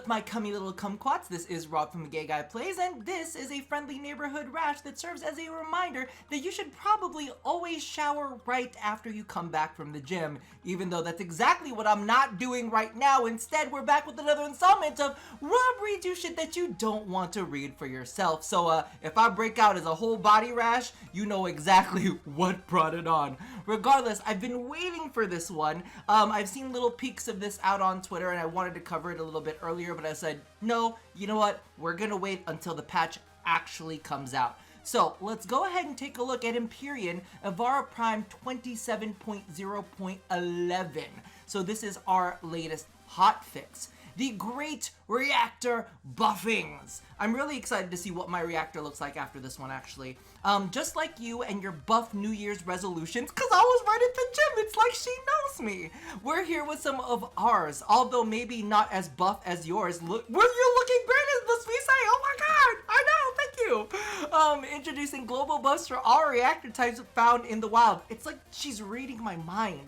up, my cummy little kumquats? This is Rob from The Gay Guy Plays, and this is a friendly neighborhood rash that serves as a reminder that you should probably always shower right after you come back from the gym, even though that's exactly what I'm not doing right now. Instead, we're back with another installment of Rob reads you shit that you don't want to read for yourself. So, if I break out as a whole body rash, you know exactly what brought it on. Regardless, I've been waiting for this one. I've seen little peeks of this out on Twitter, and I wanted to cover it a little bit earlier, but I said, no, you know what? We're gonna wait until the patch actually comes out. So let's go ahead and take a look at Empyrean Evara Prime 27.0.11. So this is our latest hotfix. The Great Reactor Buffings. I'm really excited to see what my reactor looks like after this one, actually. Just like you and your buff New Year's resolutions, because I was right at the gym, it's like she knows me. We're here with some of ours, although maybe not as buff as yours. Look, were you looking great as the speed say? Oh my god, I know, thank you. Introducing global buffs for all reactor types found in the wild. It's like she's reading my mind.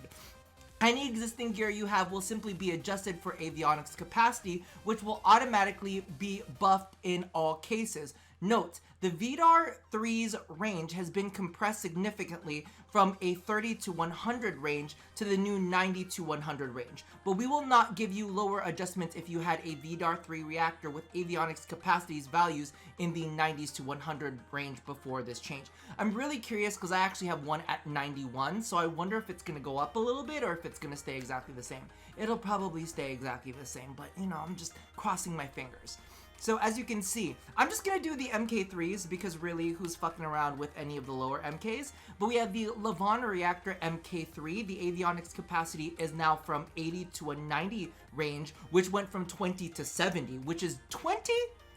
Any existing gear you have will simply be adjusted for avionics capacity, which will automatically be buffed in all cases. Note, the VDAR 3's range has been compressed significantly from a 30 to 100 range to the new 90 to 100 range, but we will not give you lower adjustments if you had a VDAR 3 reactor with avionics capacities values in the 90s to 100 range before this change. I'm really curious because I actually have one at 91, so I wonder if it's going to go up a little bit or if it's going to stay exactly the same. It'll probably stay exactly the same, but you know, I'm just crossing my fingers. So as you can see, I'm just going to do the MK3s because really, who's fucking around with any of the lower MKs? But we have the Levon Reactor MK3. The avionics capacity is now from 80 to a 90 range, which went from 20 to 70, which is 20?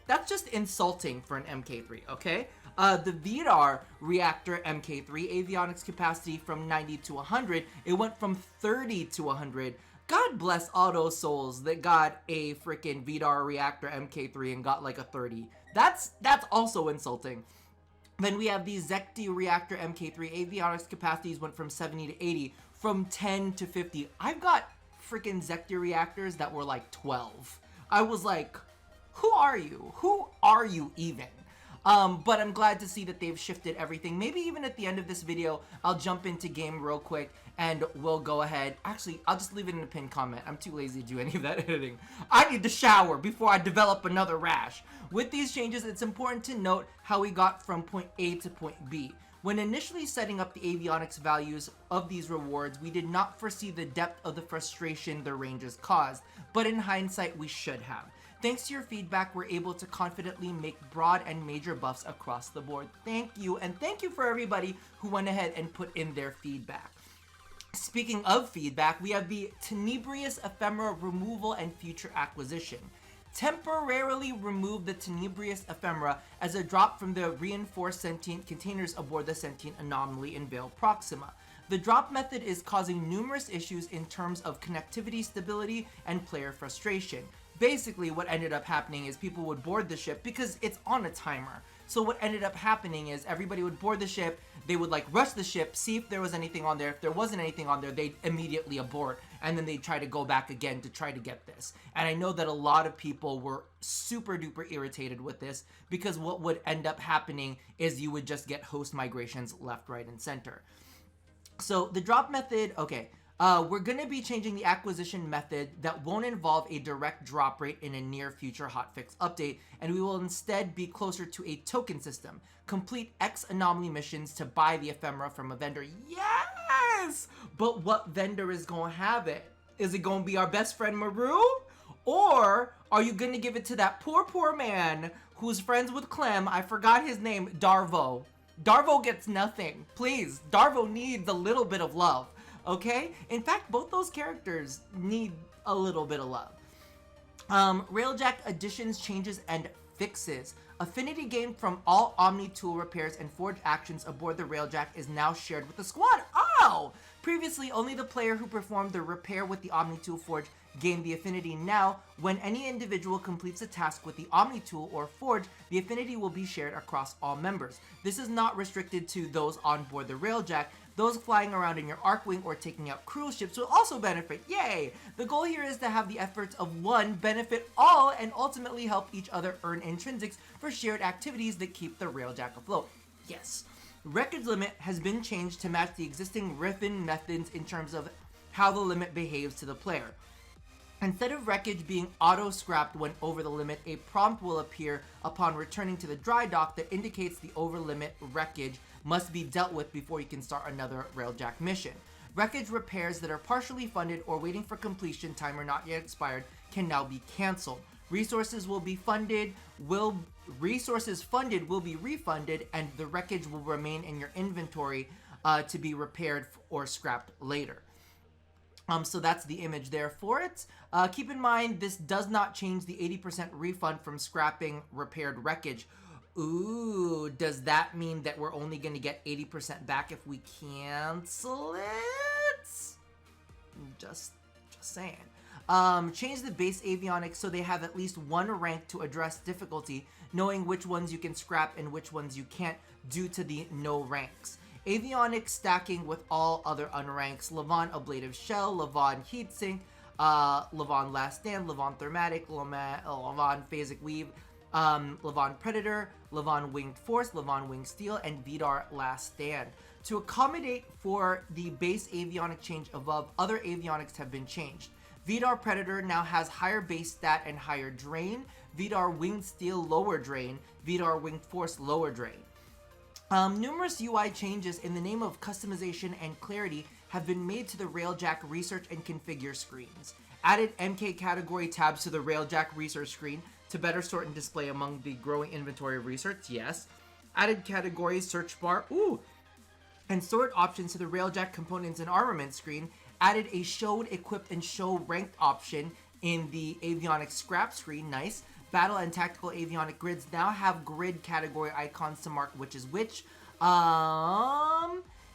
That's just insulting for an MK3, okay? The VDAR Reactor MK3 avionics capacity from 90 to 100, it went from 30 to 100. God bless all those souls that got a freaking VDAR Reactor MK3 and got like a 30. That's also insulting. Then we have the Zekti Reactor MK3 avionics capacities went from 70 to 80, from 10 to 50. I've got freaking Zekti reactors that were like 12. I was like, who are you? Who are you even? But I'm glad to see that they've shifted everything. Maybe even at the end of this video, I'll jump into game real quick and we'll go ahead. Actually, I'll just leave it in a pinned comment. I'm too lazy to do any of that editing. I need to shower before I develop another rash. With these changes, it's important to note how we got from point A to point B. When initially setting up the avionics values of these rewards, we did not foresee the depth of the frustration the ranges caused, but in hindsight, we should have. Thanks to your feedback, we're able to confidently make broad and major buffs across the board. Thank you, and thank you for everybody who went ahead and put in their feedback. Speaking of feedback, we have the Tenebreous Ephemera removal and future acquisition. Temporarily remove the Tenebreous Ephemera as a drop from the reinforced sentient containers aboard the sentient anomaly in Veil Proxima. The drop method is causing numerous issues in terms of connectivity stability and player frustration. Basically, what ended up happening is people would board the ship because it's on a timer. So what ended up happening is everybody would board the ship, they would like rush the ship, see if there was anything on there. If there wasn't anything on there, they'd immediately abort, and then they'd try to go back again to try to get this. And I know that a lot of people were super duper irritated with this because what would end up happening is you would just get host migrations left, right, and center. So the drop method, okay. We're going to be changing the acquisition method that won't involve a direct drop rate in a near future hotfix update, and we will instead be closer to a token system. Complete X anomaly missions to buy the ephemera from a vendor. Yes! But what vendor is going to have it? Is it going to be our best friend Maru? Or are you going to give it to that poor man who's friends with Clem? I forgot his name, Darvo. Darvo gets nothing. Please, Darvo needs a little bit of love. Okay? In fact, both those characters need a little bit of love. Railjack additions, changes, and fixes. Affinity gained from all Omni tool repairs and forge actions aboard the Railjack is now shared with the squad. Oh! Previously, only the player who performed the repair with the Omni tool forge gained the affinity. Now, when any individual completes a task with the Omni tool or forge, the affinity will be shared across all members. This is not restricted to those on board the Railjack, Those flying around in your Arcwing or taking out cruise ships will also benefit. Yay! The goal here is to have the efforts of one benefit all and ultimately help each other earn intrinsics for shared activities that keep the Railjack afloat. Yes. Wreckage limit has been changed to match the existing Riffin methods in terms of how the limit behaves to the player. Instead of wreckage being auto-scrapped when over the limit, a prompt will appear upon returning to the dry dock that indicates the over-limit wreckage must be dealt with before you can start another Railjack mission. Wreckage repairs that are partially funded or waiting for completion, timer not yet expired, can now be cancelled. Resources funded will be refunded, and the wreckage will remain in your inventory to be repaired or scrapped later. So that's the image there for it. Keep in mind, this does not change the 80% refund from scrapping repaired wreckage. Ooh, does that mean that we're only going to get 80% back if we cancel it? Just saying. Change the base avionics so they have at least one rank to address difficulty, knowing which ones you can scrap and which ones you can't due to the no ranks. Avionics stacking with all other unranks: Levant Ablative Shell, Levant Heatsink, Levant Last Stand, Levant Thermatic, Levant Phasic Weave, Levant Predator, Levant Winged Force, Levant Winged Steel, and Vidar Last Stand. To accommodate for the base avionic change above, other avionics have been changed. Vidar Predator now has higher base stat and higher drain, Vidar Winged Steel lower drain, Vidar Winged Force lower drain. Numerous UI changes in the name of customization and clarity have been made to the Railjack research and configure screens. Added MK category tabs to the Railjack research screen to better sort and display among the growing inventory of research, yes. Added categories, search bar, and sort options to the Railjack components and armament screen. Added a showed, equipped, and show ranked option in the avionics scrap screen, nice. Battle and tactical avionic grids now have grid category icons to mark which is which.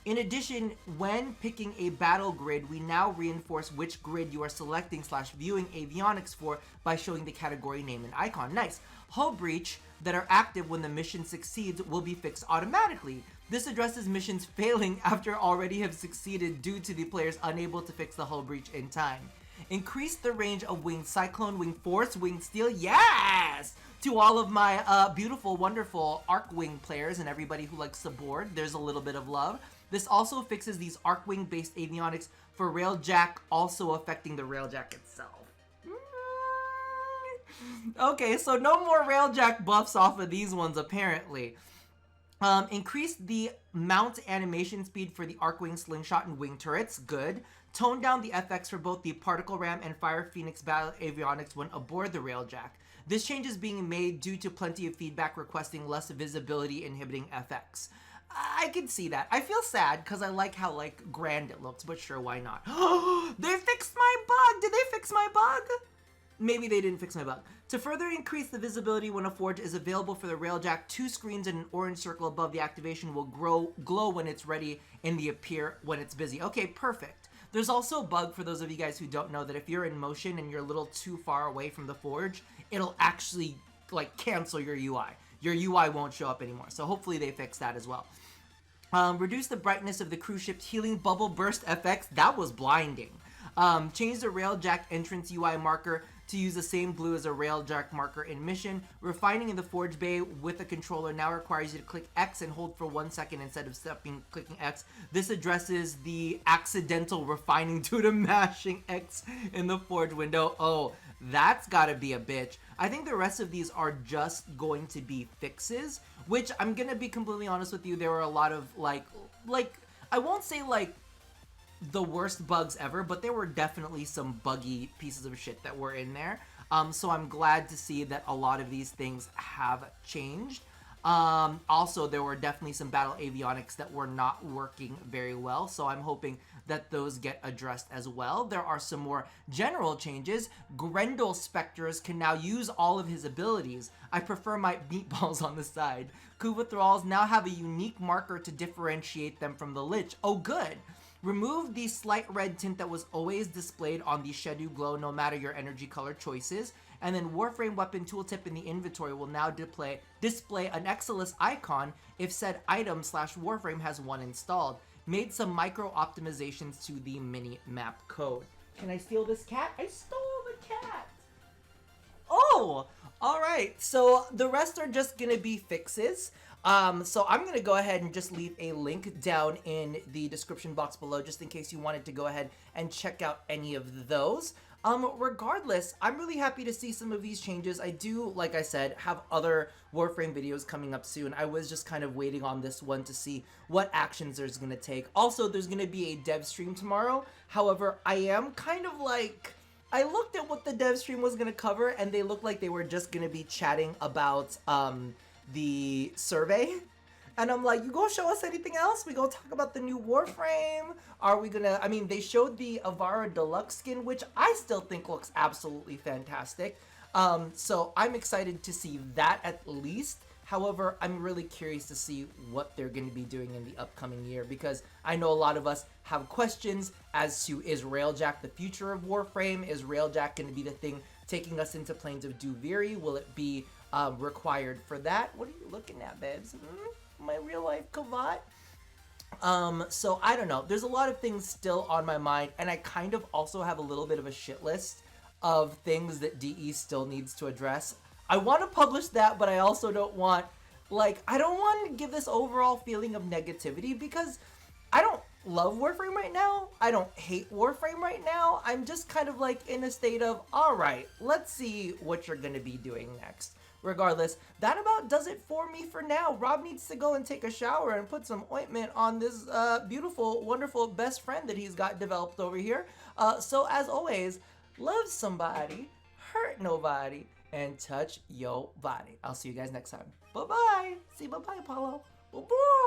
In addition, when picking a battle grid, we now reinforce which grid you are selecting / viewing avionics for by showing the category name and icon. Nice. Hull breach that are active when the mission succeeds will be fixed automatically. This addresses missions failing after already have succeeded due to the players unable to fix the hull breach in time. Increase the range of Winged Cyclone, Winged Force, Winged Steel, yes! To all of my beautiful, wonderful Arcwing players and everybody who likes the board, there's a little bit of love. This also fixes these Arcwing-based avionics for Railjack, also affecting the Railjack itself. Okay, so no more Railjack buffs off of these ones, apparently. Increase the mount animation speed for the Arcwing Slingshot and Wing Turrets, good. Tone down the FX for both the Particle Ram and Fire Phoenix battle avionics when aboard the Railjack. This change is being made due to plenty of feedback requesting less visibility inhibiting FX. I can see that. I feel sad because I like how grand it looks, but sure, why not? They fixed my bug! Did they fix my bug? Maybe they didn't fix my bug. To further increase the visibility when a forge is available for the Railjack, 2 screens and an orange circle above the activation will glow when it's ready and the appear when it's busy. Okay, perfect. There's also a bug for those of you guys who don't know that if you're in motion and you're a little too far away from the forge, it'll actually cancel your UI. Your UI won't show up anymore. So hopefully they fix that as well. Reduce the brightness of the cruise ship's healing bubble burst FX. That was blinding. Change the Railjack entrance UI marker to use the same blue as a Railjack marker in mission. Refining in the Forge Bay with a controller now requires you to click X and hold for 1 second instead of clicking X. This addresses the accidental refining due to mashing X in the Forge window. Oh, that's gotta be a bitch. I think the rest of these are just going to be fixes, which I'm gonna be completely honest with you, there were a lot of I won't say the worst bugs ever, but there were definitely some buggy pieces of shit that were in there. So I'm glad to see that a lot of these things have changed. Also, there were definitely some battle avionics that were not working very well, so I'm hoping that those get addressed as well. There are some more general changes. Grendel Spectres can now use all of his abilities. I prefer my meatballs on the side. Kuva Thralls now have a unique marker to differentiate them from the Lich. Oh, good. Remove the slight red tint that was always displayed on the Shedu Glow no matter your energy color choices. And then Warframe Weapon Tooltip in the inventory will now display an Exilus icon if said item / Warframe has one installed. made some micro optimizations to the mini map code. Can I steal this cat? I stole the cat! Oh! Alright, so the rest are just gonna be fixes. So I'm gonna go ahead and just leave a link down in the description box below just in case you wanted to go ahead and check out any of those. Regardless, I'm really happy to see some of these changes. I do, like I said, have other Warframe videos coming up soon. I was just kind of waiting on this one to see what actions there's gonna take. Also, there's gonna be a dev stream tomorrow. However, I am kind of like... I looked at what the dev stream was gonna cover, and they looked like they were just gonna be chatting about the survey. And I'm like, you gonna show us anything else? We gonna talk about the new Warframe? Are we gonna, I mean, they showed the Avara Deluxe skin, which I still think looks absolutely fantastic. So I'm excited to see that at least. However, I'm really curious to see what they're going to be doing in the upcoming year, because I know a lot of us have questions as to, is Railjack the future of Warframe? Is Railjack going to be the thing taking us into Plains of Duviri? Will it be required for that? What are you looking at, babes? My real life Kavat? So I don't know. There's a lot of things still on my mind, and I kind of also have a little bit of a shit list of things that DE still needs to address. I want to publish that, but I also don't want, I don't want to give this overall feeling of negativity, because I don't love Warframe right now. I don't hate Warframe right now. I'm just kind of in a state of, all right, let's see what you're going to be doing next. Regardless, that about does it for me for now. Rob needs to go and take a shower and put some ointment on this beautiful, wonderful best friend that he's got developed over here. So as always, love somebody, hurt nobody, and touch your body. I'll see you guys next time. Bye-bye. See, bye-bye, Apollo. Bye-bye.